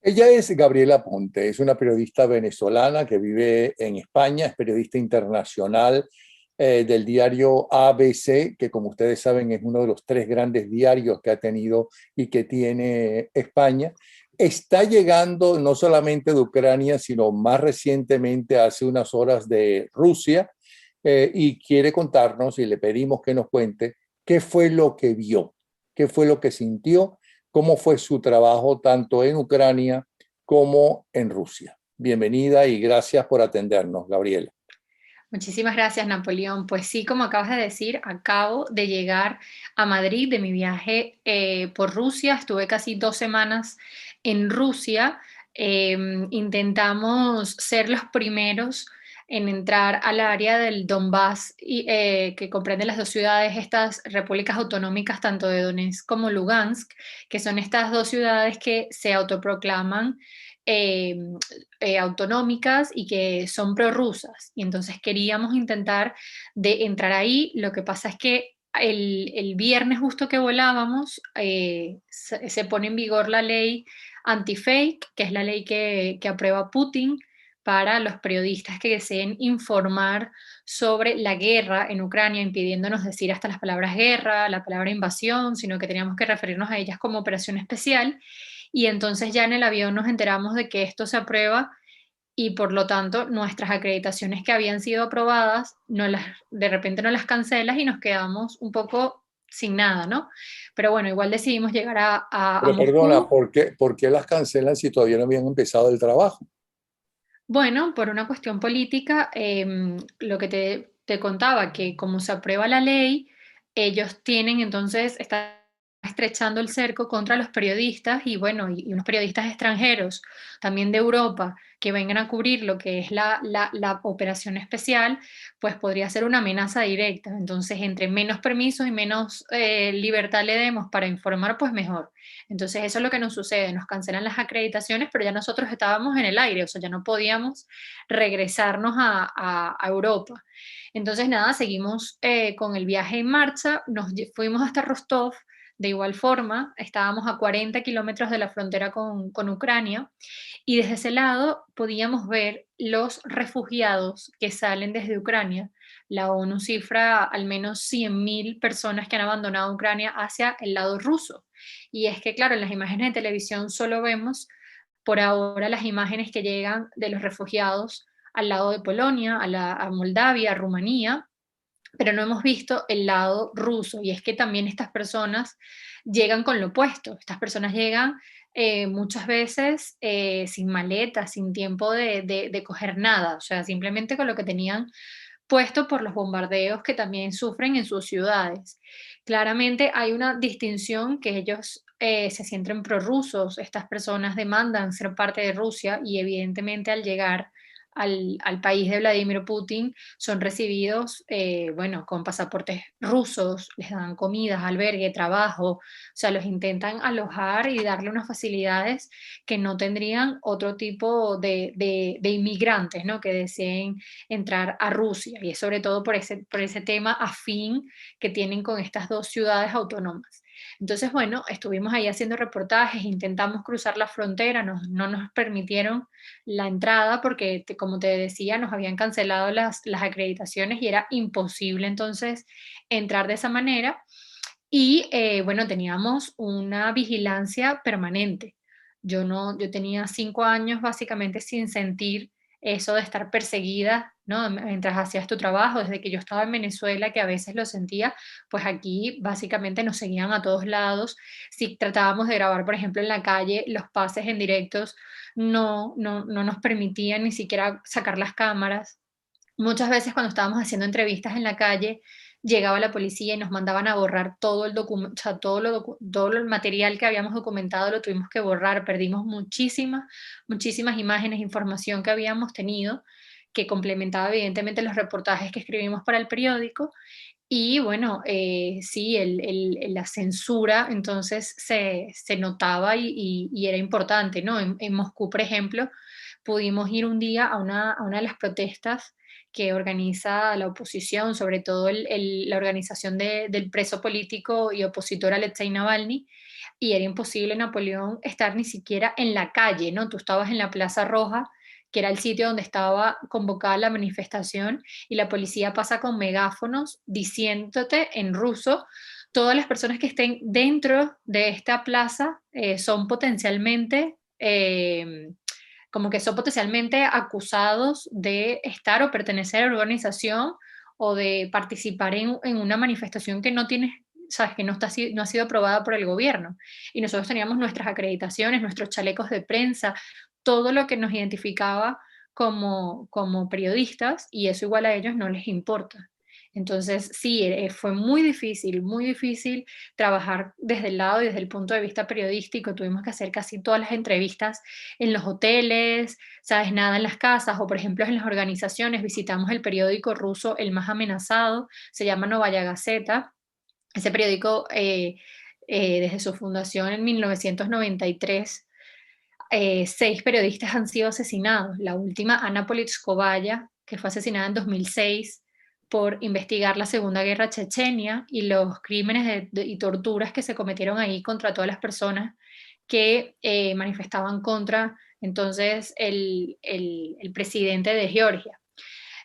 Ella es Gabriela Ponte, es una periodista venezolana que vive en España, es periodista internacional del diario ABC, que como ustedes saben es uno de los tres grandes diarios que ha tenido y que tiene España. Está llegando no solamente de Ucrania, sino más recientemente, hace unas horas, de Rusia, y quiere contarnos, y le pedimos que nos cuente, qué fue lo que vio, qué fue lo que sintió, cómo fue su trabajo tanto en Ucrania como en Rusia. Bienvenida y gracias por atendernos, Gabriela. Muchísimas gracias, Napoleón. Pues sí, como acabas de decir, acabo de llegar a Madrid de mi viaje por Rusia. Estuve casi 2 semanas en Rusia. Intentamos ser los primeros en entrar al área del Donbass, que comprende las dos ciudades, estas repúblicas autonómicas, tanto de Donetsk como Lugansk, que son estas dos ciudades que se autoproclaman eh, autonómicas y que son prorrusas. Y entonces queríamos intentar de entrar ahí. Lo que pasa es que el viernes justo que volábamos, se pone en vigor la ley anti-fake, que es la ley que aprueba Putin para los periodistas que deseen informar sobre la guerra en Ucrania, impidiéndonos decir hasta las palabras guerra, la palabra invasión, sino que teníamos que referirnos a ellas como operación especial. Y entonces ya en el avión nos enteramos de que esto se aprueba y por lo tanto nuestras acreditaciones que habían sido aprobadas, no las, de repente no las cancelas y nos quedamos un poco sin nada, ¿no? Pero bueno, igual decidimos llegar a Pero perdona, Moscú. ¿por qué las cancelan si todavía no habían empezado el trabajo? Bueno, por una cuestión política, lo que te contaba, que como se aprueba la ley, ellos tienen entonces, están estrechando el cerco contra los periodistas y bueno, y unos periodistas extranjeros, también de Europa, que vengan a cubrir lo que es la operación especial, pues podría ser una amenaza directa. Entonces, entre menos permisos y menos libertad le demos para informar, pues mejor. Entonces eso es lo que nos sucede, nos cancelan las acreditaciones, pero ya nosotros estábamos en el aire, o sea, ya no podíamos regresarnos a Europa. Entonces nada, seguimos con el viaje en marcha, fuimos hasta Rostov. De igual forma, estábamos a 40 kilómetros de la frontera con Ucrania y desde ese lado podíamos ver los refugiados que salen desde Ucrania. La ONU cifra al menos 100.000 personas que han abandonado Ucrania hacia el lado ruso. Y es que, claro, en las imágenes de televisión solo vemos por ahora las imágenes que llegan de los refugiados al lado de Polonia, a Moldavia, a Rumanía, pero no hemos visto el lado ruso. Y es que también estas personas llegan con lo opuesto. Estas personas llegan muchas veces sin maletas, sin tiempo de coger nada, o sea, simplemente con lo que tenían puesto por los bombardeos que también sufren en sus ciudades. Claramente hay una distinción que ellos se sienten prorrusos, estas personas demandan ser parte de Rusia y evidentemente al llegar al país de Vladimir Putin son recibidos, bueno, con pasaportes rusos, les dan comidas, albergue, trabajo, o sea, los intentan alojar y darle unas facilidades que no tendrían otro tipo de inmigrantes, ¿no? Que deseen entrar a Rusia, y es sobre todo por ese tema afín que tienen con estas dos ciudades autónomas. Entonces, bueno, estuvimos ahí haciendo reportajes, intentamos cruzar la frontera, no nos permitieron la entrada porque, como te decía, nos habían cancelado las acreditaciones y era imposible entonces entrar de esa manera. Y bueno, teníamos una vigilancia permanente. Yo tenía 5 años básicamente sin sentir eso de estar perseguida, ¿no? Mientras hacías tu trabajo, desde que yo estaba en Venezuela, que a veces lo sentía, pues aquí básicamente nos seguían a todos lados. Si tratábamos de grabar, por ejemplo, en la calle, los pases en directos no nos permitían ni siquiera sacar las cámaras. Muchas veces cuando estábamos haciendo entrevistas en la calle, llegaba la policía y nos mandaban a borrar todo el documento, o sea, todo el material que habíamos documentado lo tuvimos que borrar, perdimos muchísimas imágenes, información que habíamos tenido, que complementaba evidentemente los reportajes que escribimos para el periódico. Y bueno, sí, la censura entonces se notaba y era importante, ¿no? En Moscú, por ejemplo, pudimos ir un día a una de las protestas que organiza la oposición, sobre todo la organización del preso político y opositor Alexei Navalny, y era imposible, Napoleón, estar ni siquiera en la calle, ¿no? Tú estabas en la Plaza Roja, que era el sitio donde estaba convocada la manifestación, y la policía pasa con megáfonos diciéndote en ruso: todas las personas que estén dentro de esta plaza son potencialmente, como que son potencialmente acusados de estar o pertenecer a la organización o de participar en una manifestación que no tiene, sabes, que no, está, no ha sido aprobada por el gobierno. Y nosotros teníamos nuestras acreditaciones, nuestros chalecos de prensa, todo lo que nos identificaba como periodistas, y eso igual a ellos no les importa. Entonces, sí, fue muy difícil trabajar desde el lado y desde el punto de vista periodístico. Tuvimos que hacer casi todas las entrevistas en los hoteles, ¿sabes? Nada en las casas, o por ejemplo en las organizaciones. Visitamos el periódico ruso el más amenazado, se llama Novaya Gazeta. Ese periódico, desde su fundación en 1993, 6 periodistas han sido asesinados. La última, Ana Politkovaya, que fue asesinada en 2006 por investigar la Segunda Guerra Chechenia y los crímenes y torturas que se cometieron ahí contra todas las personas que manifestaban contra entonces el presidente de Georgia.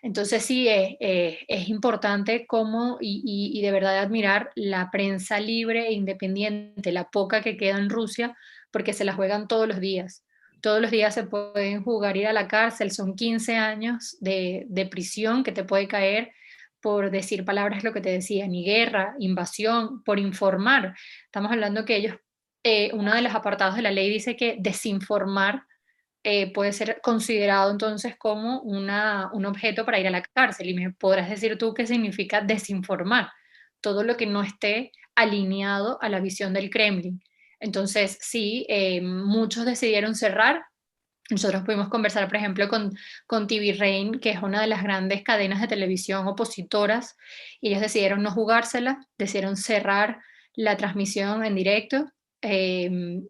Entonces sí, es importante cómo y de verdad admirar la prensa libre e independiente, la poca que queda en Rusia, porque se la juegan todos los días. Todos los días se pueden jugar, ir a la cárcel, son 15 años de prisión que te puede caer por decir palabras, lo que te decía, ni guerra, invasión, por informar. Estamos hablando que ellos, uno de los apartados de la ley dice que desinformar puede ser considerado entonces como un objeto para ir a la cárcel. Y me podrás decir tú qué significa desinformar: todo lo que no esté alineado a la visión del Kremlin. Entonces, sí, muchos decidieron cerrar. Nosotros pudimos conversar, por ejemplo, con TV Rain, que es una de las grandes cadenas de televisión opositoras, y ellos decidieron no jugársela, decidieron cerrar la transmisión en directo. eh,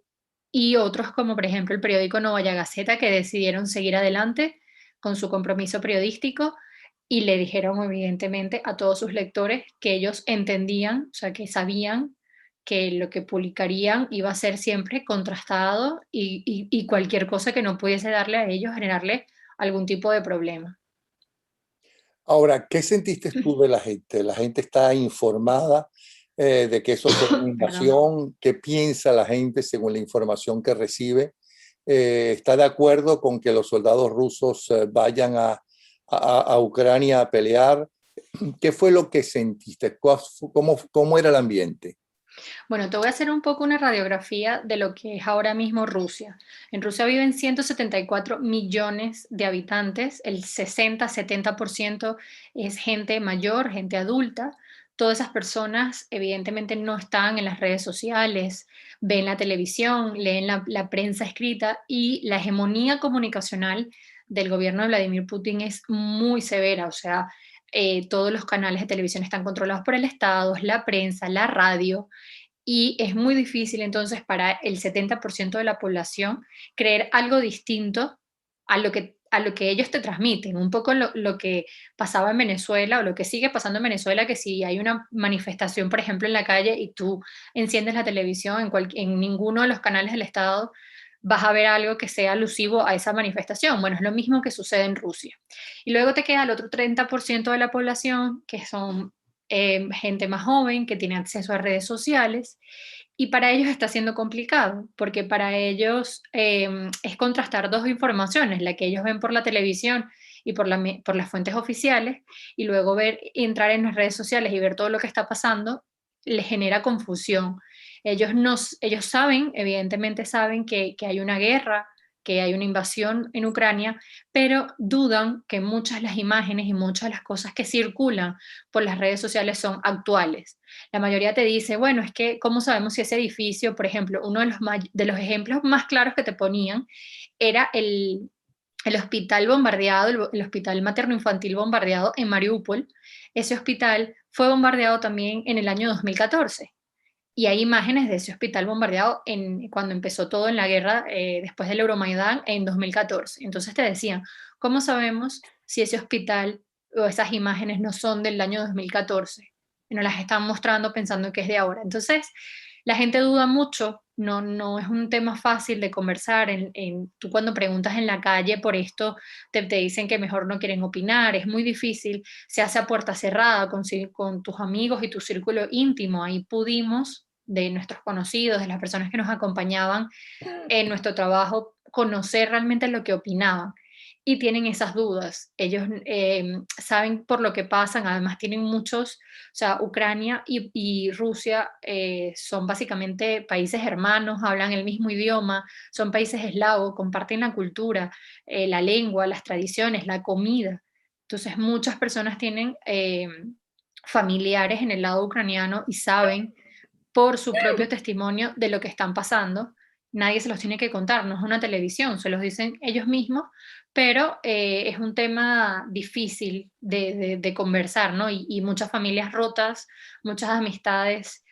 y otros, como por ejemplo el periódico Novaya Gazeta, que decidieron seguir adelante con su compromiso periodístico, y le dijeron evidentemente a todos sus lectores que ellos entendían, o sea, que sabían que lo que publicarían iba a ser siempre contrastado, y cualquier cosa que no pudiese darle a ellos, generarle algún tipo de problema. Ahora, ¿qué sentiste tú de la gente? ¿La gente está informada de que eso fue una Perdón. invasión? ¿Qué piensa la gente según la información que recibe? ¿Está de acuerdo con que los soldados rusos vayan a Ucrania a pelear? ¿Qué fue lo que sentiste? ¿Cómo era el ambiente? Bueno, te voy a hacer un poco una radiografía de lo que es ahora mismo Rusia. En Rusia viven 174 millones de habitantes, el 60-70% es gente mayor, gente adulta. Todas esas personas evidentemente no están en las redes sociales, ven la televisión, leen la prensa escrita, y la hegemonía comunicacional del gobierno de Vladimir Putin es muy severa. O sea, todos los canales de televisión están controlados por el Estado, la prensa, la radio, y es muy difícil entonces para el 70% de la población creer algo distinto a lo que ellos te transmiten. Un poco lo que pasaba en Venezuela, o lo que sigue pasando en Venezuela, que si hay una manifestación, por ejemplo, en la calle, y tú enciendes la televisión en ninguno de los canales del Estado, vas a ver algo que sea alusivo a esa manifestación. Bueno, es lo mismo que sucede en Rusia. Y luego te queda el otro 30% de la población, que son gente más joven, que tiene acceso a redes sociales, y para ellos está siendo complicado, porque para ellos es contrastar dos informaciones: la que ellos ven por la televisión y por las fuentes oficiales, y luego entrar en las redes sociales y ver todo lo que está pasando, les genera confusión. Ellos saben, evidentemente saben que hay una guerra, que hay una invasión en Ucrania, pero dudan que muchas de las imágenes y muchas de las cosas que circulan por las redes sociales son actuales. La mayoría te dice, bueno, es que ¿cómo sabemos si ese edificio, por ejemplo, uno de los ejemplos más claros que te ponían era el hospital bombardeado, el hospital materno-infantil bombardeado en Mariupol? Ese hospital fue bombardeado también en el año 2014. y hay imágenes de ese hospital bombardeado cuando empezó todo en la guerra, después del Euromaidán en 2014. Entonces te decían, ¿cómo sabemos si ese hospital o esas imágenes no son del año 2014? Y nos las están mostrando pensando que es de ahora. Entonces, la gente duda mucho, no es un tema fácil de conversar. Tú cuando preguntas en la calle por esto, te dicen que mejor no quieren opinar, es muy difícil, se hace a puerta cerrada con tus amigos y tu círculo íntimo. Ahí pudimos, de nuestros conocidos, de las personas que nos acompañaban en nuestro trabajo, conocer realmente lo que opinaban. Y tienen esas dudas. Ellos saben por lo que pasan, además tienen muchos, o sea, Ucrania y Rusia son básicamente países hermanos, hablan el mismo idioma, son países eslavos, comparten la cultura, la lengua, las tradiciones, la comida. Entonces muchas personas tienen familiares en el lado ucraniano y saben por su propio testimonio de lo que están pasando. Nadie se los tiene que contar, no es una televisión, se los dicen ellos mismos, pero es un tema difícil de conversar, ¿no? Y muchas familias rotas, muchas amistades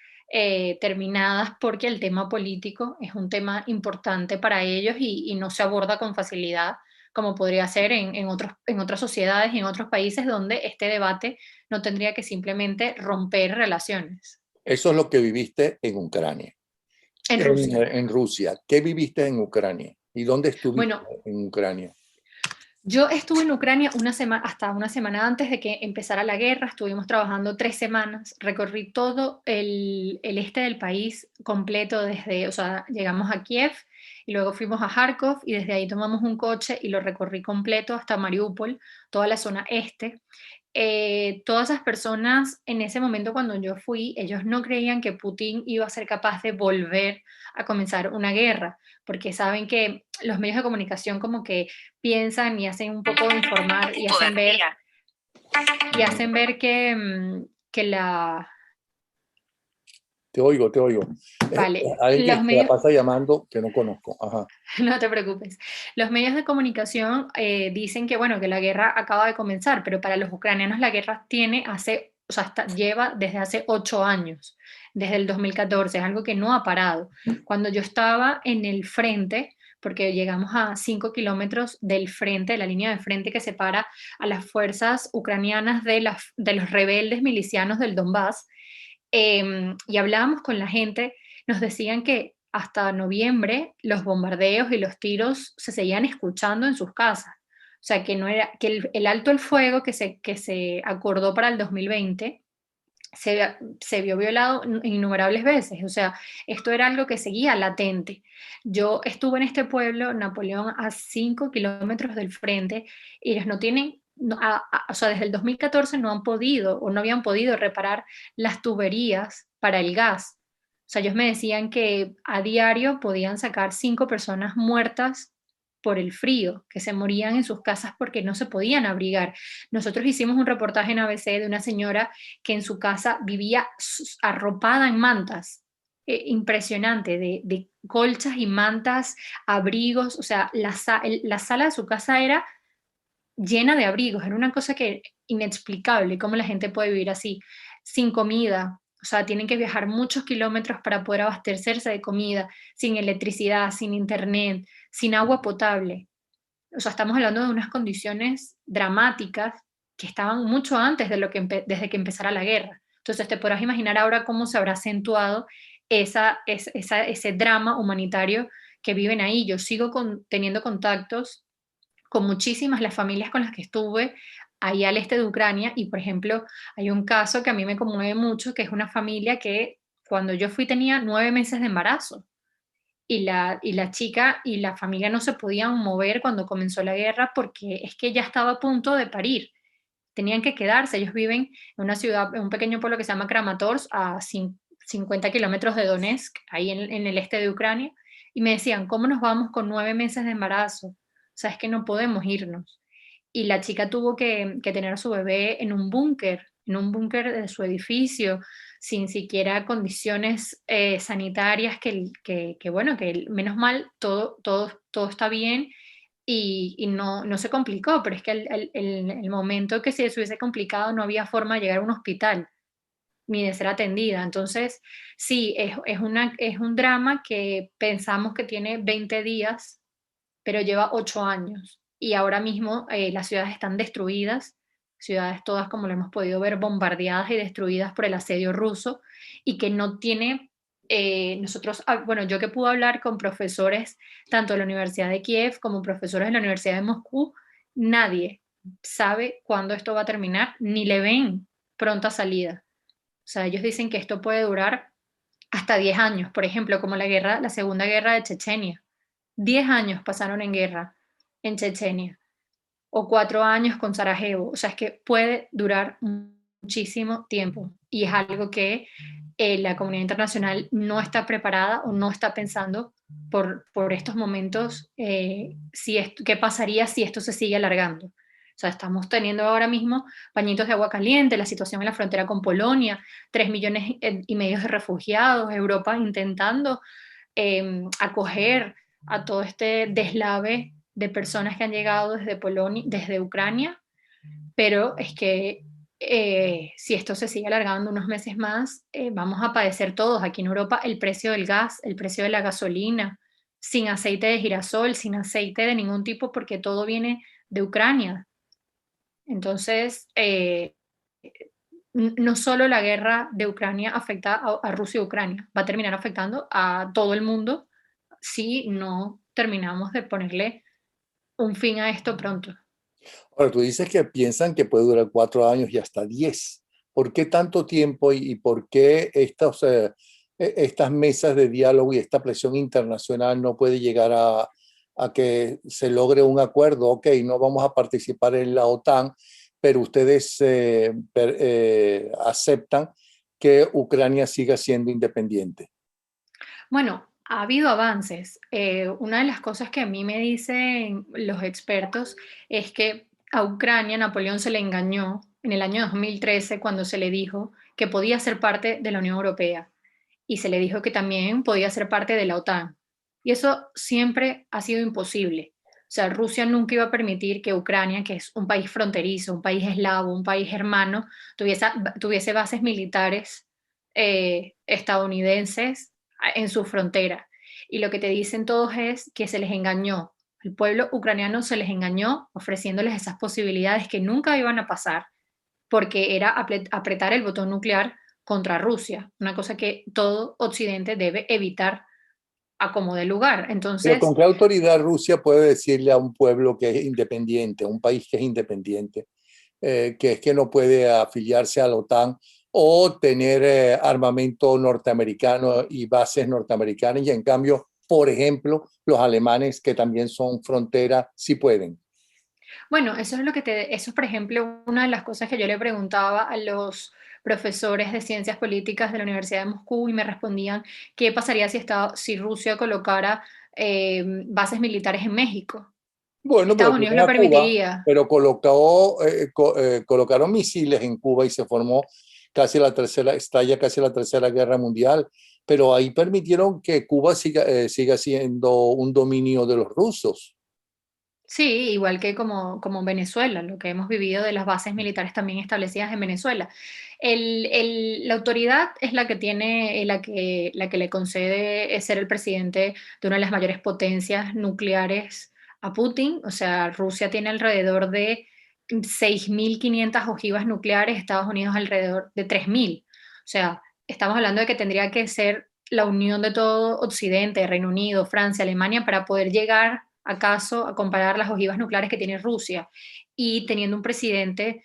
terminadas porque el tema político es un tema importante para ellos y no se aborda con facilidad como podría ser en otras sociedades y en otros países donde este debate no tendría que simplemente romper relaciones. Eso es lo que viviste en Ucrania, En Rusia. en Rusia. ¿Qué viviste en Ucrania? ¿Y dónde estuviste Bueno, en Ucrania? yo estuve en Ucrania hasta una semana antes de que empezara la guerra, estuvimos trabajando 3 semanas, recorrí todo el este del país completo o sea, llegamos a Kiev y luego fuimos a Kharkov y desde ahí tomamos un coche y lo recorrí completo hasta Mariupol, toda la zona este. Todas esas personas en ese momento cuando yo fui, ellos no creían que Putin iba a ser capaz de volver a comenzar una guerra, porque saben que los medios de comunicación como que piensan y hacen un poco de informar y hacen ver que la... Te oigo, te oigo. Vale, Alguien los que la medios, pasa llamando que no conozco. Ajá. no te preocupes. Los medios de comunicación dicen que, bueno, que la guerra acaba de comenzar, pero para los ucranianos la guerra o sea, lleva desde hace 8 años, desde el 2014, es algo que no ha parado. Cuando yo estaba en el frente, porque llegamos a 5 kilómetros del frente, de la línea de frente que separa a las fuerzas ucranianas de los rebeldes milicianos del Donbass, y hablábamos con la gente, nos decían que hasta noviembre los bombardeos y los tiros se seguían escuchando en sus casas. O sea, que, no era, que el alto el fuego que se acordó para el 2020 se vio violado innumerables veces. O sea, esto era algo que seguía latente. Yo estuve en este pueblo, Napoleón, a 5 kilómetros del frente, y ellos no tienen, o sea, desde el 2014 no han podido o no habían podido reparar las tuberías para el gas. O sea, ellos me decían que a diario podían sacar 5 personas muertas por el frío, que se morían en sus casas porque no se podían abrigar. Nosotros hicimos un reportaje en ABC de una señora que en su casa vivía arropada en mantas, impresionante, de colchas y mantas, abrigos, o sea, la sala de su casa era llena de abrigos, era una cosa que inexplicable, cómo la gente puede vivir así, sin comida, o sea, tienen que viajar muchos kilómetros para poder abastecerse de comida, sin electricidad, sin internet, sin agua potable. O sea, estamos hablando de unas condiciones dramáticas que estaban mucho antes desde que empezara la guerra. Entonces te podrás imaginar ahora cómo se habrá acentuado ese drama humanitario que viven ahí. Yo sigo teniendo contactos con muchísimas las familias con las que estuve ahí al este de Ucrania y, por ejemplo, hay un caso que a mí me conmueve mucho, que es una familia que cuando yo fui tenía 9 meses de embarazo y la chica y la familia no se podían mover cuando comenzó la guerra porque es que ya estaba a punto de parir. Tenían que quedarse. Ellos viven en una ciudad, en un pequeño pueblo que se llama Kramatorsk, a 50 kilómetros de Donetsk, ahí en el este de Ucrania, y me decían, ¿cómo nos vamos con 9 meses de embarazo? O sea, es que no podemos irnos. Y la chica tuvo que tener a su bebé en un búnker de su edificio, sin siquiera condiciones sanitarias bueno, que menos mal todo está bien y no se complicó, pero es que el momento que se hubiese complicado no había forma de llegar a un hospital. ni de ser atendida. Entonces, sí, es un drama que pensamos que tiene 20 días, pero lleva 8 años. Y ahora mismo las ciudades están destruidas, ciudades todas, como lo hemos podido ver, bombardeadas y destruidas por el asedio ruso, y que no tiene, bueno, yo que pude hablar con profesores tanto de la Universidad de Kiev como profesores de la Universidad de Moscú, nadie sabe cuándo esto va a terminar, ni le ven pronta salida. O sea, ellos dicen que esto puede durar hasta 10 años, por ejemplo, como la Segunda Guerra de Chechenia. 10 años pasaron en guerra en Chechenia, o 4 años con Sarajevo. O sea, es que puede durar muchísimo tiempo y es algo que la comunidad internacional no está preparada o no está pensando por estos momentos, qué pasaría si esto se sigue alargando. O sea, estamos teniendo ahora mismo pañitos de agua caliente, la situación en la frontera con Polonia, 3,5 millones de refugiados, Europa intentando acoger a todo este deslave de personas que han llegado desde Polonia, desde Ucrania, pero es que si esto se sigue alargando unos meses más, vamos a padecer todos aquí en Europa el precio del gas, el precio de la gasolina, sin aceite de girasol, sin aceite de ningún tipo, porque todo viene de Ucrania. Entonces, no solo la guerra de Ucrania afecta a Rusia y Ucrania, va a terminar afectando a todo el mundo si no terminamos de ponerle un fin a esto pronto. Ahora, tú dices que piensan que puede durar 4 años y hasta 10. ¿Por qué tanto tiempo y por qué estas mesas de diálogo y esta presión internacional no puede llegar a que se logre un acuerdo? Ok, no vamos a participar en la OTAN, pero ustedes aceptan que Ucrania siga siendo independiente. Bueno, ha habido avances. Una de las cosas que a mí me dicen los expertos es que a Ucrania Napoleón se le engañó en el año 2013 cuando se le dijo que podía ser parte de la Unión Europea y se le dijo que también podía ser parte de la OTAN. Y eso siempre ha sido imposible. O sea, Rusia nunca iba a permitir que Ucrania, que es un país fronterizo, un país eslavo, un país hermano, tuviese bases militares estadounidenses en su frontera. Y lo que te dicen todos es que se les engañó. El pueblo ucraniano se les engañó ofreciéndoles esas posibilidades que nunca iban a pasar, porque era apretar el botón nuclear contra Rusia, una cosa que todo Occidente debe evitar a como de lugar. Pero Entonces, ¿con qué autoridad Rusia puede decirle a un pueblo que es independiente, a un país que es independiente, que es que no puede afiliarse a la OTAN o tener armamento norteamericano y bases norteamericanas y en cambio, por ejemplo, los alemanes que también son frontera sí pueden? bueno, eso es, por ejemplo, una de las cosas que yo le preguntaba a los profesores de ciencias políticas de la Universidad de Moscú y me respondían qué pasaría si Rusia colocara bases militares en México. Bueno, pero Estados Unidos tienen lo a Cuba, permitiría. pero colocaron misiles en Cuba y se formó estalla casi la tercera guerra mundial, pero ahí permitieron que Cuba siga siendo un dominio de los rusos. Sí, igual que como Venezuela, lo que hemos vivido de las bases militares también establecidas en Venezuela. La autoridad es la que tiene, la que le concede ser el presidente de una de las mayores potencias nucleares a Putin. O sea, Rusia tiene alrededor de 6,500 ojivas nucleares, Estados Unidos alrededor de 3,000. O sea, estamos hablando de que tendría que ser la unión de todo Occidente, Reino Unido, Francia, Alemania, para poder llegar acaso a comparar las ojivas nucleares que tiene Rusia y teniendo un presidente,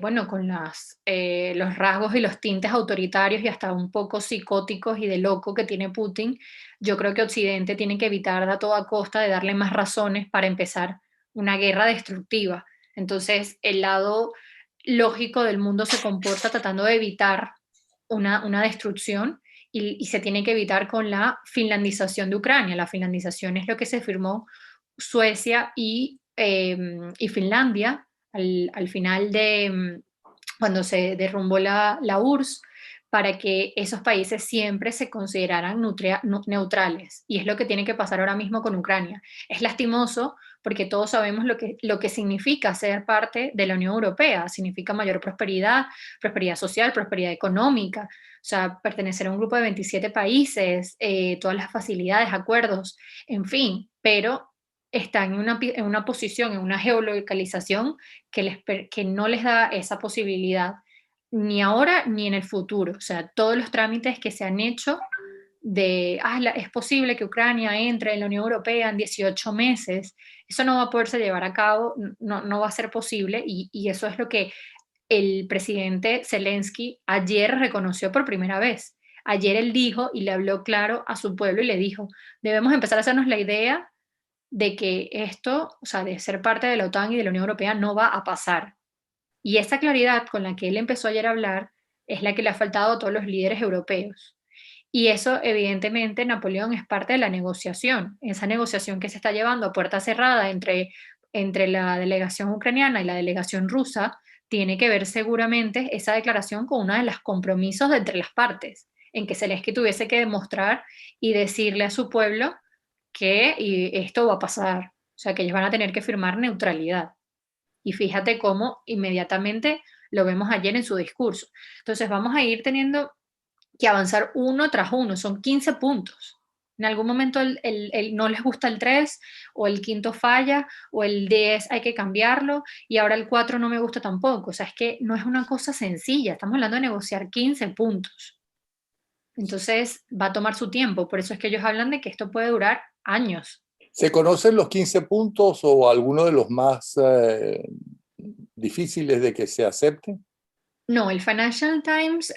bueno, con los rasgos y los tintes autoritarios y hasta un poco psicóticos y de loco que tiene Putin, yo creo que Occidente tiene que evitar a toda costa de darle más razones para empezar una guerra destructiva. Entonces, el lado lógico del mundo se comporta tratando de evitar una destrucción y se tiene que evitar con la finlandización de Ucrania. La finlandización es lo que se firmó Suecia y Finlandia al final cuando se derrumbó la URSS, para que esos países siempre se consideraran neutrales. Y es lo que tiene que pasar ahora mismo con Ucrania. Es lastimoso porque todos sabemos lo que significa ser parte de la Unión Europea. Significa mayor prosperidad, prosperidad social, prosperidad económica, o sea, pertenecer a un grupo de 27 países, todas las facilidades, acuerdos, en fin, pero están en una posición, en una geolocalización que no les da esa posibilidad ni ahora ni en el futuro. O sea, todos los trámites que se han hecho es posible que Ucrania entre en la Unión Europea en 18 meses, eso no va a poderse llevar a cabo, no va a ser posible y eso es lo que el presidente Zelensky ayer reconoció por primera vez. Ayer él dijo y le habló claro a su pueblo y le dijo, debemos empezar a hacernos la idea de que esto, o sea, de ser parte de la OTAN y de la Unión Europea no va a pasar. Y esa claridad con la que él empezó ayer a hablar es la que le ha faltado a todos los líderes europeos. Y eso, evidentemente, Napoleón es parte de la negociación, esa negociación que se está llevando a puerta cerrada entre la delegación ucraniana y la delegación rusa, tiene que ver seguramente esa declaración con uno de los compromisos de entre las partes, en que Zelensky tuviese que demostrar y decirle a su pueblo que esto va a pasar, o sea, que ellos van a tener que firmar neutralidad. Y fíjate cómo inmediatamente lo vemos ayer en su discurso. Entonces vamos a ir teniendo que avanzar uno tras uno, son 15 puntos. En algún momento no les gusta el 3 o el quinto falla o el 10 hay que cambiarlo y ahora el 4 no me gusta tampoco. O sea, es que no es una cosa sencilla, estamos hablando de negociar 15 puntos. Entonces va a tomar su tiempo, por eso es que ellos hablan de que esto puede durar años. ¿Se conocen los 15 puntos o alguno de los más difíciles de que se acepten? No, el Financial Times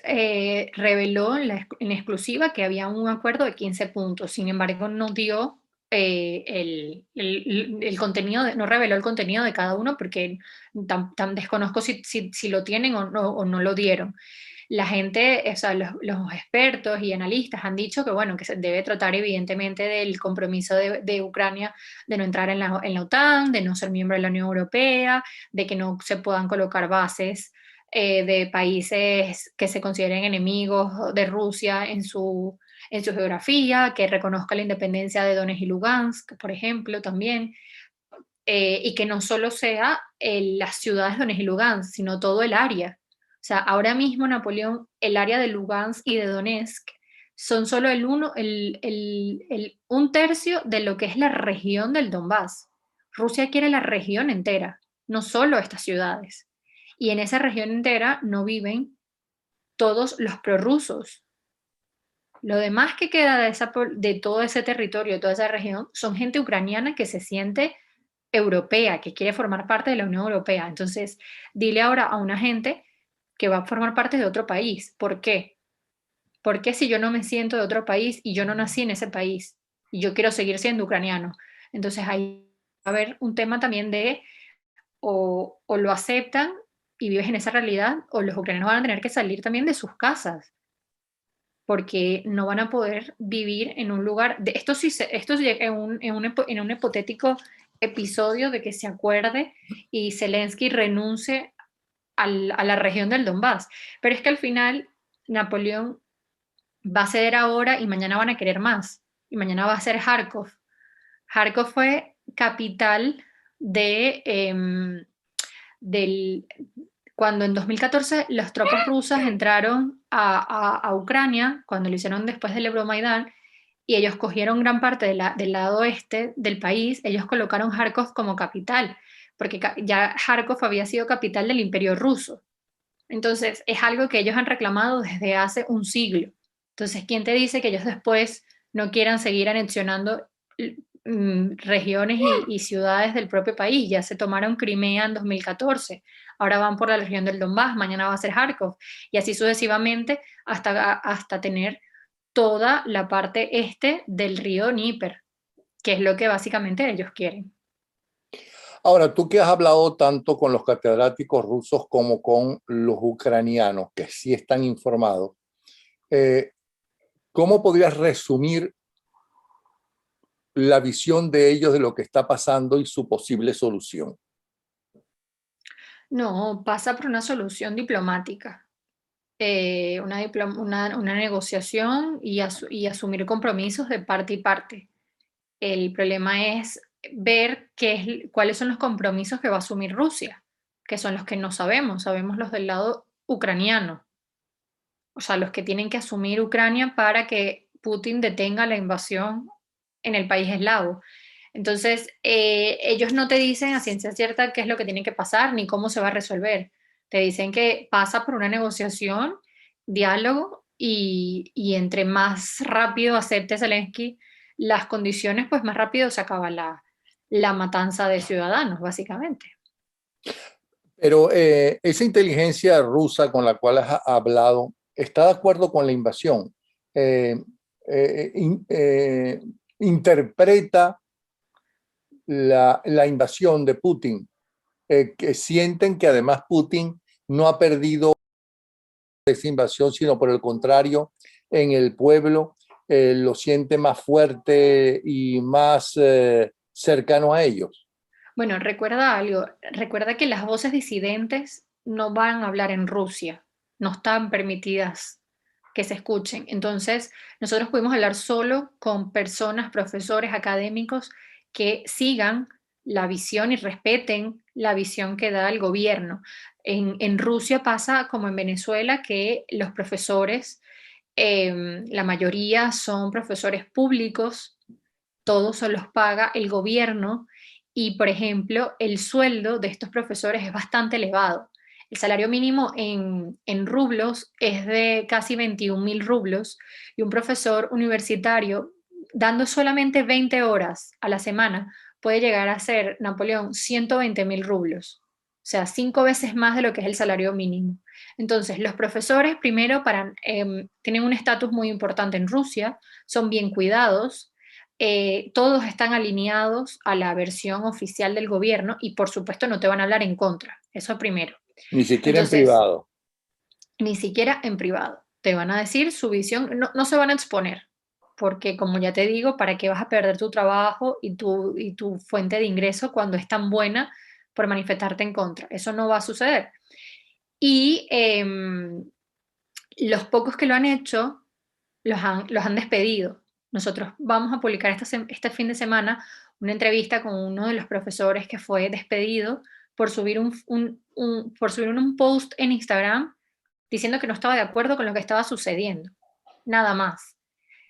reveló en exclusiva que había un acuerdo de 15 puntos, sin embargo no dio el contenido, no reveló el contenido de cada uno porque desconozco si lo tienen o no lo dieron. La gente, o sea, los expertos y analistas han dicho que, bueno, que se debe tratar evidentemente del compromiso de Ucrania de no entrar en la OTAN, de no ser miembro de la Unión Europea, de que no se puedan colocar bases de países que se consideren enemigos de Rusia en su geografía, que reconozca la independencia de Donetsk y Lugansk, por ejemplo, también, y que no solo sea las ciudades de Donetsk y Lugansk, sino todo el área. O sea, ahora mismo Napoleón, el área de Lugansk y de Donetsk son solo un tercio de lo que es la región del Donbass. Rusia quiere la región entera, no solo estas ciudades. Y en esa región entera no viven todos los prorrusos. Lo demás que queda de todo ese territorio, de toda esa región, son gente ucraniana que se siente europea, que quiere formar parte de la Unión Europea. Entonces, dile ahora a una gente que va a formar parte de otro país. ¿Por qué? ¿Por qué si yo no me siento de otro país y yo no nací en ese país y yo quiero seguir siendo ucraniano? Entonces ahí va a haber un tema también de o lo aceptan y vives en esa realidad, o los ucranianos van a tener que salir también de sus casas, porque no van a poder vivir en un lugar, esto sí en un hipotético episodio de que se acuerde y Zelensky renuncie a la región del Donbass. Pero es que al final Napoleón va a ceder ahora y mañana van a querer más. Y mañana va a ser Kharkov. Kharkov fue capital del, cuando en 2014 las tropas rusas entraron a Ucrania, cuando lo hicieron después del Euromaidán, y ellos cogieron gran parte del lado este del país, ellos colocaron Kharkov como capital, porque ya Kharkov había sido capital del Imperio Ruso. Entonces, es algo que ellos han reclamado desde hace un siglo. Entonces, ¿quién te dice que ellos después no quieran seguir anexionando regiones y ciudades del propio país? Ya se tomaron Crimea en 2014, ahora van por la región del Donbass, mañana va a ser Kharkov, y así sucesivamente hasta tener toda la parte este del río Dnieper, que es lo que básicamente ellos quieren. Ahora, tú que has hablado tanto con los catedráticos rusos como con los ucranianos, que sí están informados, eh, ¿cómo podrías resumir la visión de ellos de lo que está pasando y su posible solución? No, pasa por una solución diplomática, una negociación y asumir compromisos de parte y parte. El problema es ver cuáles son los compromisos que va a asumir Rusia, que son los que no sabemos, sabemos los del lado ucraniano, o sea, los que tienen que asumir Ucrania para que Putin detenga la invasión en el país eslavo. Entonces, ellos no te dicen a ciencia cierta qué es lo que tiene que pasar ni cómo se va a resolver. Te dicen que pasa por una negociación, diálogo y entre más rápido acepte Zelensky las condiciones, pues más rápido se acaba la matanza de ciudadanos, básicamente. Pero esa inteligencia rusa con la cual has hablado, ¿está de acuerdo con la invasión? Eh, eh, in- eh, ¿Interpreta la invasión de Putin, que sienten que además Putin no ha perdido esa invasión, sino por el contrario, en el pueblo lo siente más fuerte y más cercano a ellos? Bueno, recuerda algo, recuerda que las voces disidentes no van a hablar en Rusia, no están permitidas que se escuchen. Entonces, nosotros pudimos hablar solo con personas, profesores, académicos que sigan la visión y respeten la visión que da el gobierno. En Rusia pasa como en Venezuela que los profesores, la mayoría son profesores públicos, todos se los paga el gobierno y, por ejemplo, el sueldo de estos profesores es bastante elevado. El salario mínimo en rublos es de casi 21.000 rublos y un profesor universitario, dando solamente 20 horas a la semana, puede llegar a ser, Napoleón, 120.000 rublos. O sea, 5 veces más de lo que es el salario mínimo. Entonces, los profesores, primero, tienen un estatus muy importante en Rusia, son bien cuidados, todos están alineados a la versión oficial del gobierno y por supuesto no te van a hablar en contra, eso primero. Ni siquiera en Entonces, privado. ni siquiera en privado, te van a decir su visión, no, no se van a exponer, porque como ya te digo, ¿para qué vas a perder tu trabajo y tu fuente de ingreso cuando es tan buena por manifestarte en contra? Eso no va a suceder. Y los pocos que lo han hecho los han despedido. Nosotros vamos a publicar este fin de semana una entrevista con uno de los profesores que fue despedido por subir por subir un post en Instagram diciendo que no estaba de acuerdo con lo que estaba sucediendo. Nada más.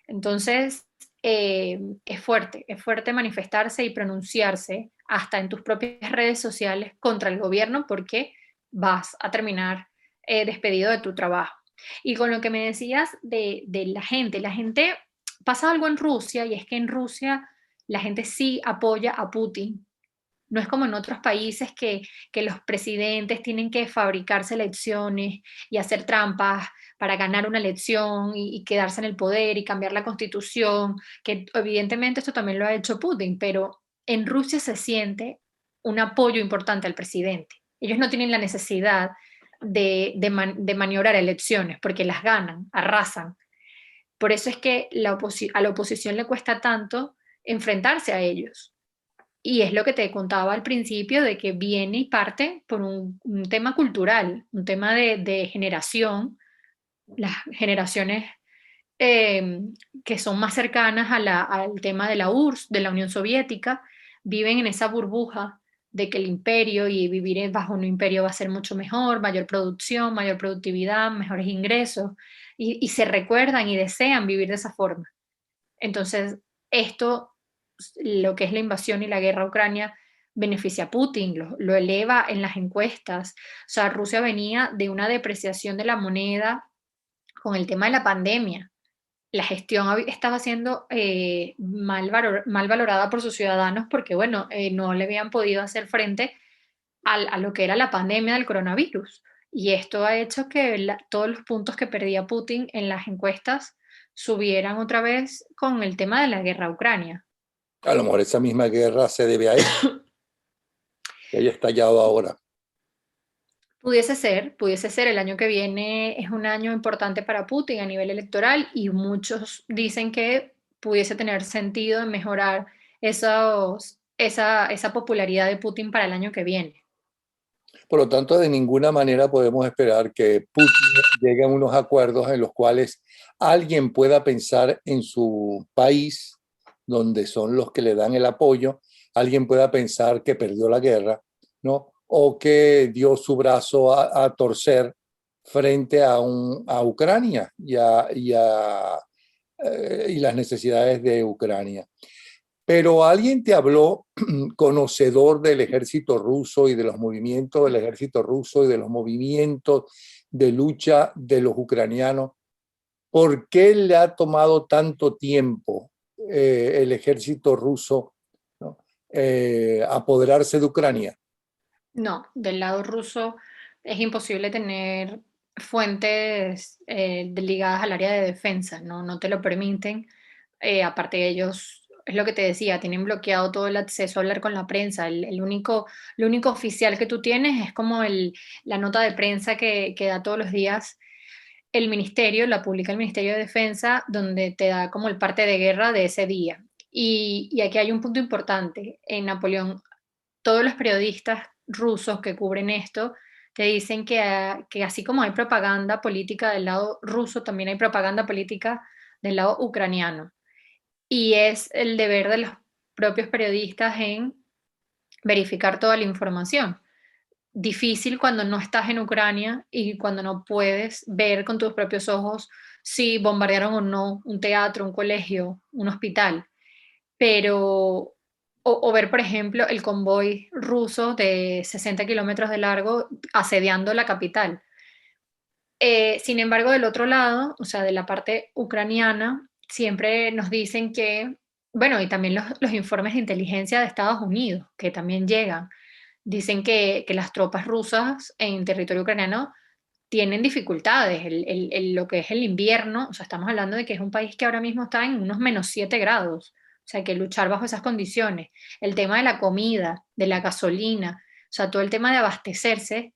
Entonces, es fuerte manifestarse y pronunciarse hasta en tus propias redes sociales contra el gobierno porque vas a terminar despedido de tu trabajo. Y con lo que me decías de la gente, pasa algo en Rusia y es que en Rusia la gente sí apoya a Putin. No es como en otros países que los presidentes tienen que fabricarse elecciones y hacer trampas para ganar una elección y quedarse en el poder y cambiar la constitución, que evidentemente esto también lo ha hecho Putin, pero en Rusia se siente un apoyo importante al presidente. Ellos no tienen la necesidad de maniobrar elecciones porque las ganan, arrasan. Por eso es que a la oposición le cuesta tanto enfrentarse a ellos. Y es lo que te contaba al principio de que viene y parte por un tema cultural, un tema de generación. Las generaciones eh, que son más cercanas al tema de la URSS, de la Unión Soviética, viven en esa burbuja de que el imperio y vivir bajo un imperio va a ser mucho mejor, mayor producción, mayor productividad, mejores ingresos, y se recuerdan y desean vivir de esa forma. Entonces, esto, lo que es la invasión y la guerra a Ucrania, beneficia a Putin, lo eleva en las encuestas. O sea, Rusia venía de una depreciación de la moneda con el tema de la pandemia. La gestión estaba siendo mal valorada por sus ciudadanos porque, bueno, no le habían podido hacer frente a lo que era la pandemia del coronavirus. Y esto ha hecho que todos los puntos que perdía Putin en las encuestas subieran otra vez con el tema de la guerra a Ucrania. A lo mejor esa misma guerra se debe a eso, que haya estallado ahora. Pudiese ser, el año que viene es un año importante para Putin a nivel electoral y muchos dicen que pudiese tener sentido en mejorar esa popularidad de Putin para el año que viene. Por lo tanto, de ninguna manera podemos esperar que Putin llegue a unos acuerdos en los cuales alguien pueda pensar en su país, donde son los que le dan el apoyo, alguien pueda pensar que perdió la guerra, ¿no? O que dio su brazo a torcer frente a Ucrania y las necesidades de Ucrania. Pero alguien te habló, conocedor del ejército ruso y de los movimientos del ejército ruso y de los movimientos de lucha de los ucranianos. ¿Por qué le ha tomado tanto tiempo el ejército ruso, ¿no? Apoderarse de Ucrania? No, del lado ruso es imposible tener fuentes ligadas al área de defensa, no, no te lo permiten. Aparte ellos, es lo que te decía, tienen bloqueado todo el acceso a hablar con la prensa. Lo único oficial que tú tienes es como la nota de prensa que da todos los días el ministerio, la publica el Ministerio de Defensa, donde te da como el parte de guerra de ese día. Y aquí hay un punto importante. En Napoleón, todos los periodistas rusos que cubren esto te dicen que así como hay propaganda política del lado ruso, también hay propaganda política del lado ucraniano. Y es el deber de los propios periodistas en verificar toda la información. Difícil cuando no estás en Ucrania y cuando no puedes ver con tus propios ojos si bombardearon o no un teatro, un colegio, un hospital. Pero o ver, por ejemplo, el convoy ruso de 60 kilómetros de largo asediando la capital. Sin embargo, del otro lado, o sea, de la parte ucraniana, siempre nos dicen que, bueno, y también los informes de inteligencia de Estados Unidos, que también llegan, dicen que las tropas rusas en territorio ucraniano tienen dificultades, lo que es el invierno, o sea, estamos hablando de que es un país que ahora mismo está en unos -7 grados, o sea, que luchar bajo esas condiciones, el tema de la comida, de la gasolina, o sea, todo el tema de abastecerse,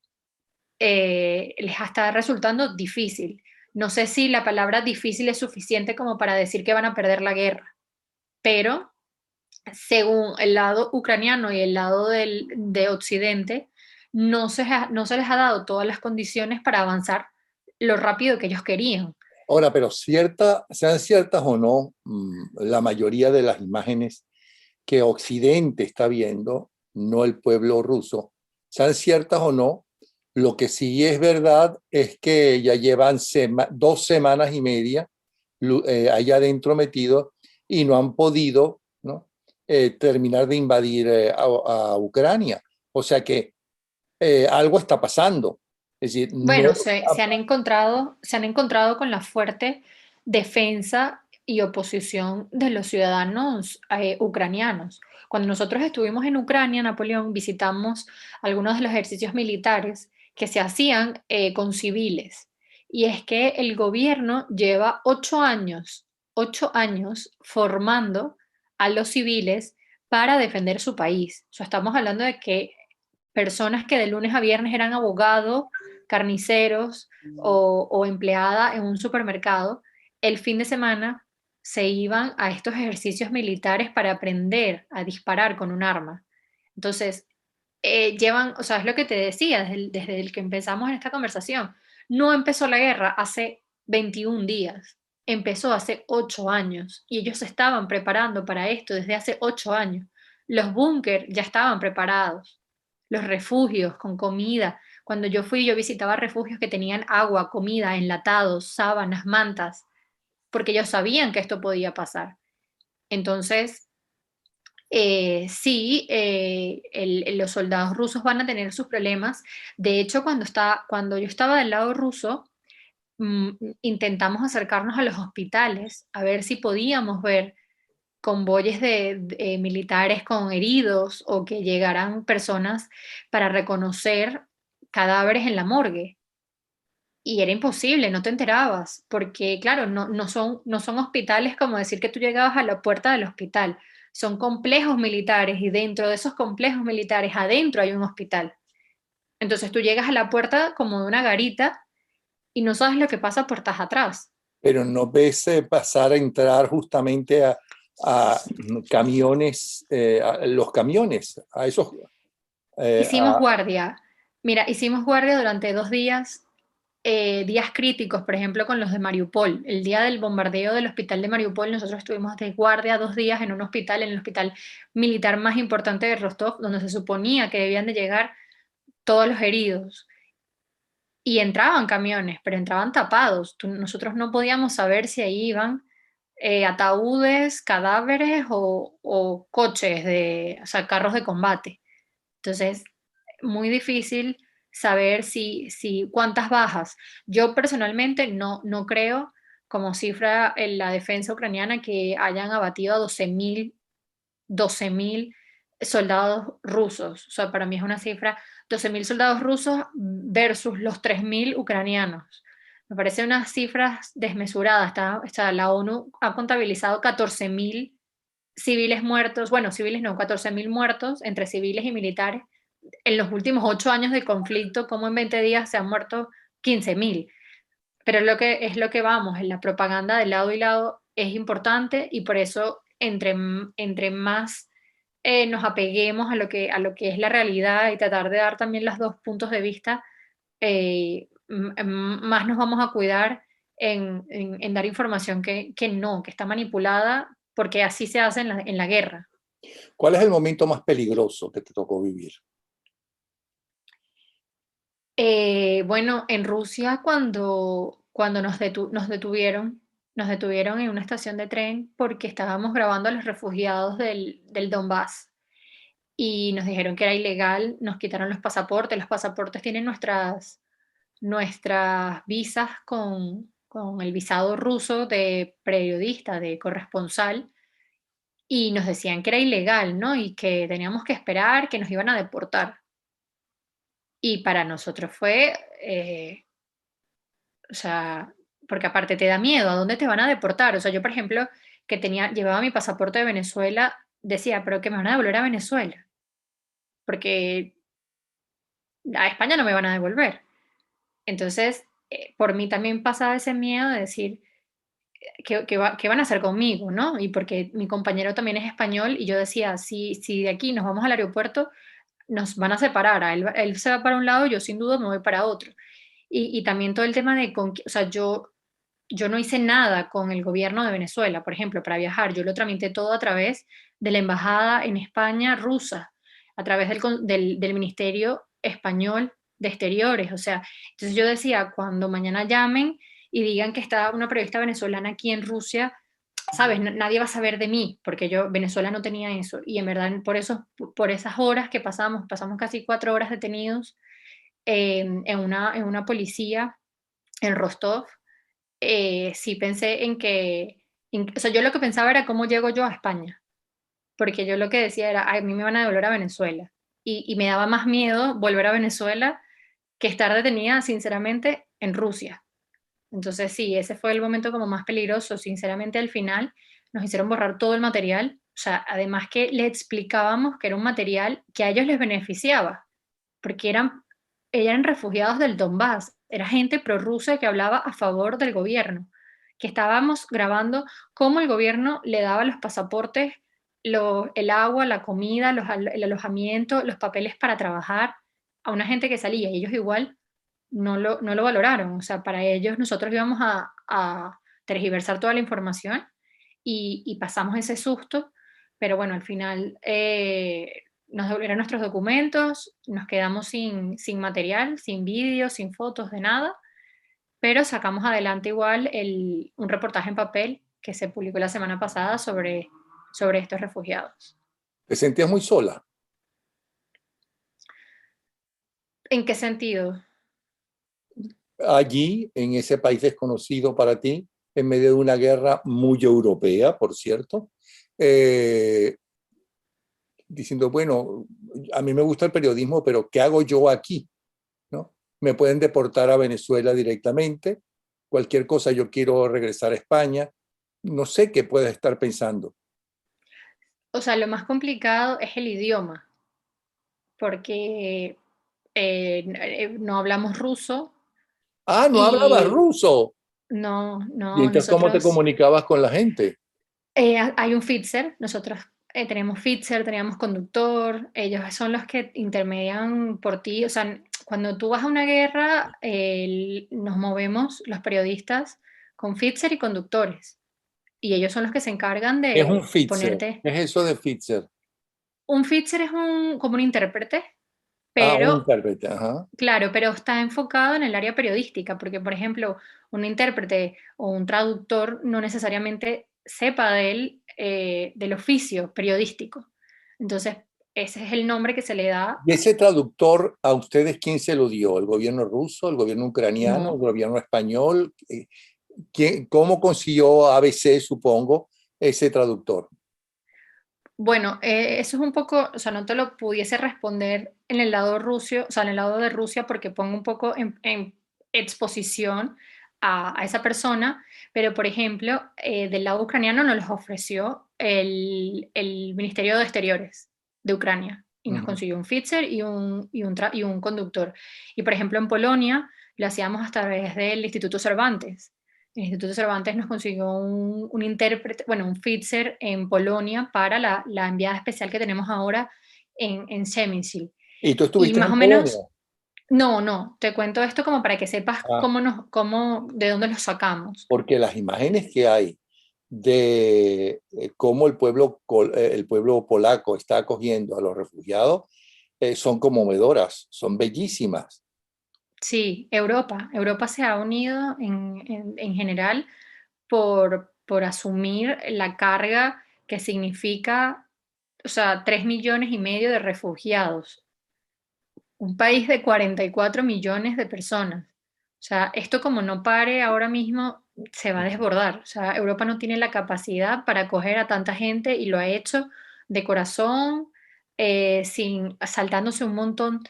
les está resultando difícil. No sé si la palabra difícil es suficiente como para decir que van a perder la guerra, pero según el lado ucraniano y el lado de Occidente, no se les ha dado todas las condiciones para avanzar lo rápido que ellos querían. Ahora, pero sean ciertas o no, la mayoría de las imágenes que Occidente está viendo, no el pueblo ruso, sean ciertas o no, lo que sí es verdad es que ya llevan 2 semanas y media allá adentro metidos y no han podido, ¿no? Terminar de invadir a Ucrania. O sea que algo está pasando. Es decir, no. Bueno, se han encontrado con la fuerte defensa y oposición de los ciudadanos ucranianos. Cuando nosotros estuvimos en Ucrania, Napoleón, visitamos algunos de los ejercicios militares que se hacían con civiles. Y es que el gobierno lleva 8 años formando a los civiles para defender su país. O sea, estamos hablando de que personas que de lunes a viernes eran abogados, carniceros o empleada en un supermercado, el fin de semana se iban a estos ejercicios militares para aprender a disparar con un arma. Entonces, llevan, o sea, es lo que te decía desde el que empezamos en esta conversación. No empezó la guerra hace 21 días, empezó hace 8 años y ellos se estaban preparando para esto desde hace 8 años. Los búnker ya estaban preparados, los refugios con comida. Cuando yo fui, yo visitaba refugios que tenían agua, comida, enlatados, sábanas, mantas, porque ellos sabían que esto podía pasar. Entonces, sí, los soldados rusos van a tener sus problemas. De hecho, cuando yo estaba del lado ruso, mm, intentamos acercarnos a los hospitales a ver si podíamos ver convoyes de militares con heridos o que llegaran personas para reconocer cadáveres en la morgue. Y era imposible, no te enterabas, porque claro, no son hospitales como decir que tú llegabas a la puerta del hospital, son complejos militares y dentro de esos complejos militares, adentro hay un hospital. Entonces tú llegas a la puerta como de una garita y no sabes lo que pasa puertas atrás. Pero no ves pasar a entrar justamente a camiones, a los camiones, a esos. Hicimos guardia, mira, hicimos guardia durante 2 días días críticos, por ejemplo, con los de Mariupol. El día del bombardeo del hospital de Mariupol, nosotros estuvimos de guardia 2 días en un hospital, en el hospital militar más importante de Rostov, donde se suponía que debían de llegar todos los heridos. Y entraban camiones, pero entraban tapados. Nosotros no podíamos saber si ahí iban ataúdes, cadáveres o coches o sea, carros de combate. Entonces, muy difícil saber cuántas bajas. Yo personalmente no creo, como cifra en la defensa ucraniana, que hayan abatido a 12.000 soldados rusos. O sea, para mí es una cifra, 12.000 soldados rusos versus los 3.000 ucranianos. Me parece unas cifras desmesuradas. La ONU ha contabilizado 14.000 civiles muertos, bueno, civiles no, 14.000 muertos entre civiles y militares en los últimos 8 años de conflicto, como en 20 días se han muerto 15.000. Pero es lo que vamos, en la propaganda de lado y lado es importante y por eso entre más nos apeguemos a lo que es la realidad y tratar de dar también los dos puntos de vista, más nos vamos a cuidar en dar información que está manipulada, porque así se hace en la guerra. ¿Cuál es el momento más peligroso que te tocó vivir? Bueno, en Rusia cuando nos detuvieron en una estación de tren porque estábamos grabando a los refugiados del Donbass y nos dijeron que era ilegal, nos quitaron los pasaportes tienen nuestras visas con el visado ruso de periodista, de corresponsal, y nos decían que era ilegal, ¿no? Y que teníamos que esperar, que nos iban a deportar. Y para nosotros fue, o sea, porque aparte te da miedo, ¿a dónde te van a deportar? O sea, yo, por ejemplo, que llevaba mi pasaporte de Venezuela, decía, pero que me van a devolver a Venezuela, porque a España no me van a devolver. Entonces, por mí también pasaba ese miedo de decir, ¿qué van a hacer conmigo, no? Y porque mi compañero también es español y yo decía, si de aquí nos vamos al aeropuerto, nos van a separar, él se va para un lado, yo sin duda me voy para otro. Y también todo el tema o sea, yo no hice nada con el gobierno de Venezuela, por ejemplo, para viajar. Yo lo tramité todo a través de la embajada en España rusa, a través del Ministerio Español de Exteriores. O sea, entonces yo decía, cuando mañana llamen y digan que está una periodista venezolana aquí en Rusia, ¿sabes? Nadie va a saber de mí, porque Venezuela no tenía eso. Y en verdad, por esas horas que pasamos casi 4 horas detenidos en una policía en Rostov. Sí pensé o sea, yo lo que pensaba era cómo llego yo a España, porque yo lo que decía era, "Ay, a mí me van a devolver a Venezuela". Y me daba más miedo volver a Venezuela que estar detenida, sinceramente, en Rusia. Entonces sí, ese fue el momento como más peligroso. Sinceramente, al final nos hicieron borrar todo el material. O sea, además que le explicábamos que era un material que a ellos les beneficiaba, porque eran refugiados del Donbass, era gente prorrusa que hablaba a favor del gobierno, que estábamos grabando cómo el gobierno le daba los pasaportes, el agua, la comida, el alojamiento, los papeles para trabajar a una gente que salía y ellos igual no lo valoraron. O sea, para ellos nosotros íbamos a tergiversar toda la información y pasamos ese susto, pero bueno, al final nos devolvieron nuestros documentos, nos quedamos sin material, sin vídeos, sin fotos, de nada, pero sacamos adelante igual un reportaje en papel que se publicó la semana pasada sobre estos refugiados. ¿Te sentías muy sola ¿En qué sentido? allí, en ese país desconocido para ti, en medio de una guerra muy europea, por cierto? Eh, Diciendo, bueno, a mí me gusta el periodismo, pero ¿qué hago yo aquí? ¿No? Me pueden deportar a Venezuela directamente, cualquier cosa, yo quiero regresar a España, no sé qué puedes estar pensando. O sea, lo más complicado es el idioma, porque no hablamos ruso Ah, no hablabas y ruso. no, ¿Y no, entonces cómo te nosotros. comunicabas con la gente? Hay un Fitzer, nosotros tenemos Fitzer, teníamos conductor, ellos son los que intermedian por ti, o sea, cuando tú vas a una guerra, nos movemos los periodistas con Fitzer y conductores, y ellos son los que se encargan Es un de Fitzer. ponerte. ¿Qué es eso de Fitzer? Un Fitzer es como un intérprete, Ah, un pero intérprete, ajá. claro, pero está enfocado en el área periodística, porque, por ejemplo, un intérprete o un traductor no necesariamente sepa del oficio periodístico. Entonces, ese es el nombre que se le da. ¿Y ese traductor a ustedes quién se lo dio? ¿El gobierno ruso, el gobierno ucraniano, el No. gobierno español? ¿Cómo consiguió ABC, supongo, ese traductor? Bueno, eso es un poco, o sea, no te lo pudiese responder en el lado ruso, o sea, en el lado de Rusia, porque pongo un poco en exposición a esa persona, pero por ejemplo, del lado ucraniano nos los ofreció el Ministerio de Exteriores de Ucrania y nos Ujú. consiguió un Fitzer y un conductor. Y por ejemplo, en Polonia lo hacíamos a través del Instituto Cervantes. El Instituto Cervantes nos consiguió un intérprete, bueno, un Fitzer en Polonia para la enviada especial que tenemos ahora en Przemyśl. ¿Y tú Y estuviste más en o Polonia? menos, no, no, te cuento esto como para que sepas Ah, de dónde los sacamos. porque las imágenes que hay de cómo el pueblo polaco está acogiendo a los refugiados son conmovedoras, son bellísimas. Sí, Europa se ha unido en general por asumir la carga que significa, o sea, 3,5 millones de refugiados. Un país de 44 millones de personas. O sea, esto como no pare ahora mismo, se va a desbordar. O sea, Europa no tiene la capacidad para acoger a tanta gente y lo ha hecho de corazón, saltándose un montón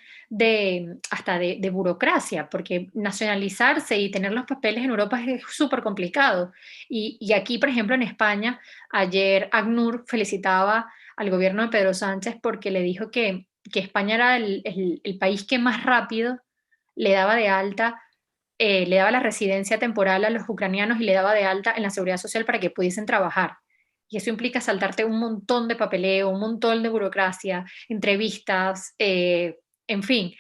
hasta de burocracia, porque nacionalizarse y tener los papeles en Europa es súper complicado. Y aquí, por ejemplo, en España, ayer ACNUR felicitaba al gobierno de Pedro Sánchez porque le dijo que España era el país que más rápido le daba de alta, le daba la residencia temporal a los ucranianos y le daba de alta en la seguridad social para que pudiesen trabajar. Y eso implica saltarte un montón de papeleo, un montón de burocracia, entrevistas, en fin.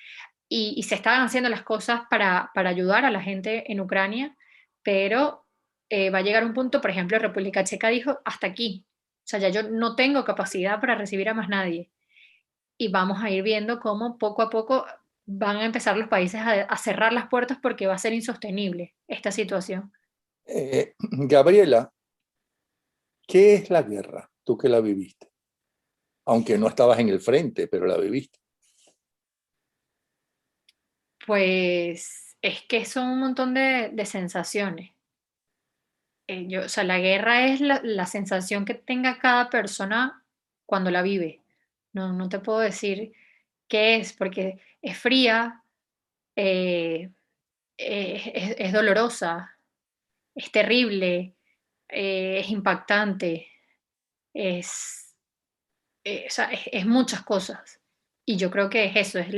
Y se estaban haciendo las cosas para ayudar a la gente en Ucrania, pero va a llegar un punto, por ejemplo, República Checa dijo, hasta aquí. O sea, ya yo no tengo capacidad para recibir a más nadie y vamos a ir viendo cómo poco a poco van a empezar los países a cerrar las puertas porque va a ser insostenible esta situación. Gabriela, ¿qué es la guerra? Tú que la viviste, aunque no estabas en el frente, pero la viviste. Pues es que son un montón de sensaciones. O sea, la guerra es la sensación que tenga cada persona cuando la vive. No, no te puedo decir qué es, porque es fría, eh, es dolorosa, es terrible, es impactante, es, o sea, es muchas cosas. Y yo creo que es eso, es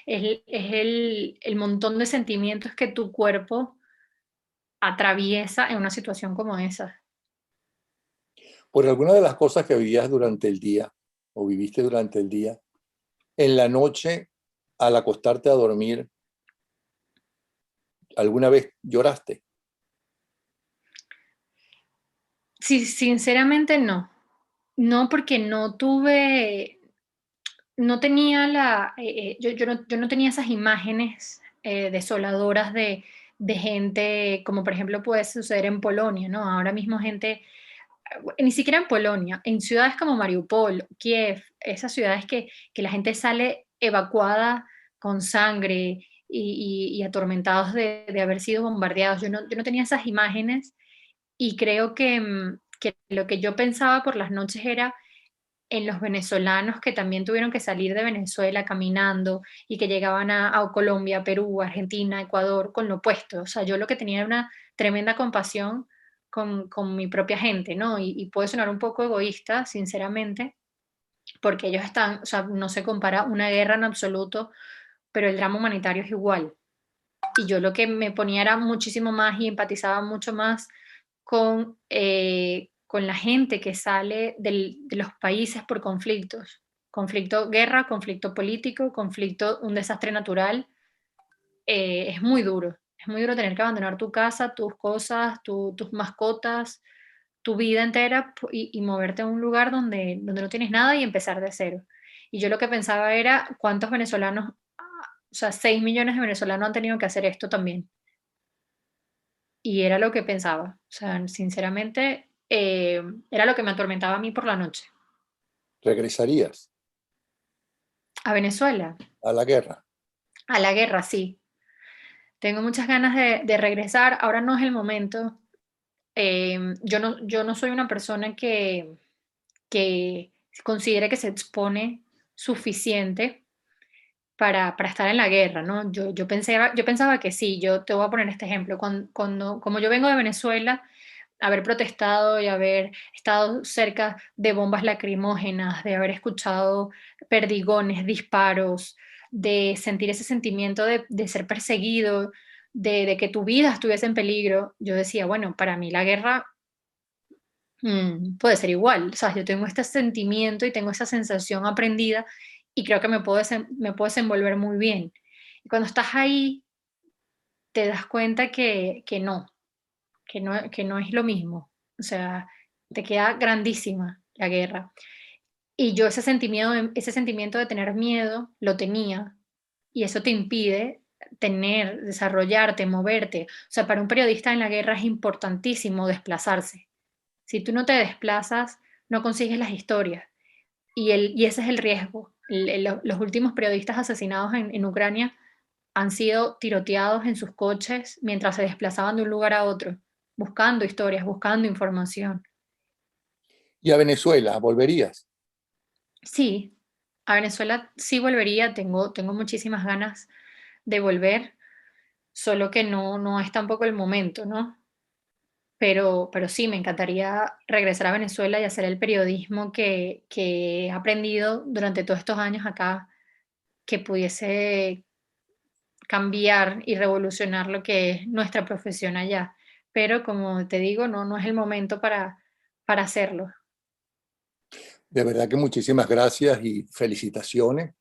el montón de sentimientos que tu cuerpo atraviesa en una situación como esa. Por alguna de las cosas que vivías durante el día o viviste durante el día, en la noche, al acostarte a dormir, ¿alguna vez lloraste? Sí, sinceramente no. No, porque no tenía yo no tenía esas imágenes desoladoras de gente, como por ejemplo puede suceder en Polonia, ¿no? Ahora mismo gente ni siquiera en Polonia, en ciudades como Mariupol, Kiev, esas ciudades que la gente sale evacuada con sangre y atormentados de haber sido bombardeados. Yo no tenía esas imágenes y creo que lo que yo pensaba por las noches era en los venezolanos que también tuvieron que salir de Venezuela caminando y que llegaban a Colombia, Perú, Argentina, Ecuador con lo opuesto. O sea, yo lo que tenía era una tremenda compasión con mi propia gente, ¿no? Y puede sonar un poco egoísta, sinceramente, porque ellos están, o sea, no se compara una guerra en absoluto, pero el drama humanitario es igual. Y yo lo que me ponía era muchísimo más y empatizaba mucho más con la gente que sale de los países por conflictos, conflicto guerra, conflicto político, conflicto, un desastre natural. Es muy duro. Es muy duro tener que abandonar tu casa, tus cosas, tus mascotas, tu vida entera y moverte a un lugar donde no tienes nada y empezar de cero. Y yo lo que pensaba era cuántos venezolanos, o sea, 6 millones de venezolanos han tenido que hacer esto también. Y era lo que pensaba. O sea, sinceramente, era lo que me atormentaba a mí por la noche. ¿Regresarías A Venezuela, a la guerra? a la guerra, sí. Tengo muchas ganas de regresar. Ahora no es el momento. Yo no soy una persona que considere que se expone suficiente para estar en la guerra, ¿no? Yo pensaba que sí. Yo te voy a poner este ejemplo. Como yo vengo de Venezuela, haber protestado y haber estado cerca de bombas lacrimógenas, de haber escuchado perdigones, disparos, de sentir ese sentimiento de ser perseguido, de que tu vida estuviese en peligro, yo decía, bueno, para mí la guerra puede ser igual. O sea, yo tengo este sentimiento y tengo esa sensación aprendida y creo que me puedo desenvolver muy bien. Y cuando estás ahí, te das cuenta que no es lo mismo. O sea, te queda grandísima la guerra. Y yo ese sentimiento de tener miedo lo tenía y eso te impide desarrollarte, moverte. O sea, para un periodista en la guerra es importantísimo desplazarse. Si tú no te desplazas, no consigues las historias. Y ese es el riesgo. Los últimos periodistas asesinados en Ucrania han sido tiroteados en sus coches mientras se desplazaban de un lugar a otro, buscando historias, buscando información. ¿Y a Venezuela volverías? Sí, a Venezuela sí volvería, tengo muchísimas ganas de volver, solo que no es tampoco el momento, ¿no? Pero sí, me encantaría regresar a Venezuela y hacer el periodismo que he aprendido durante todos estos años acá, que pudiese cambiar y revolucionar lo que es nuestra profesión allá. Pero como te digo, no es el momento para hacerlo. De verdad que muchísimas gracias y felicitaciones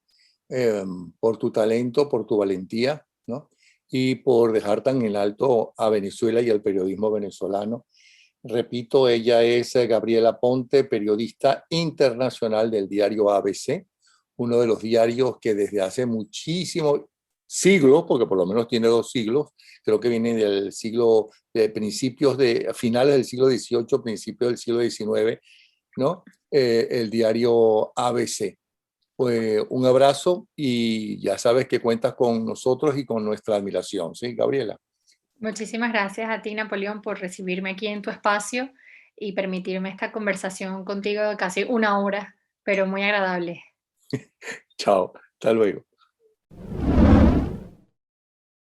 eh, por tu talento, por tu valentía, ¿no? Y por dejar tan en alto a Venezuela y al periodismo venezolano. Repito, ella es Gabriela Ponte, periodista internacional del diario ABC, uno de los diarios que desde hace muchísimos siglos, porque por lo menos tiene 2 siglos, creo que viene del siglo, de principios de, finales del siglo XVIII, principios del siglo XIX, ¿no? El diario ABC. Pues un abrazo y ya sabes que cuentas con nosotros y con nuestra admiración, ¿sí, Gabriela? Muchísimas gracias a ti, Napoleón, por recibirme aquí en tu espacio y permitirme esta conversación contigo de casi una hora, pero muy agradable. Chao, hasta luego.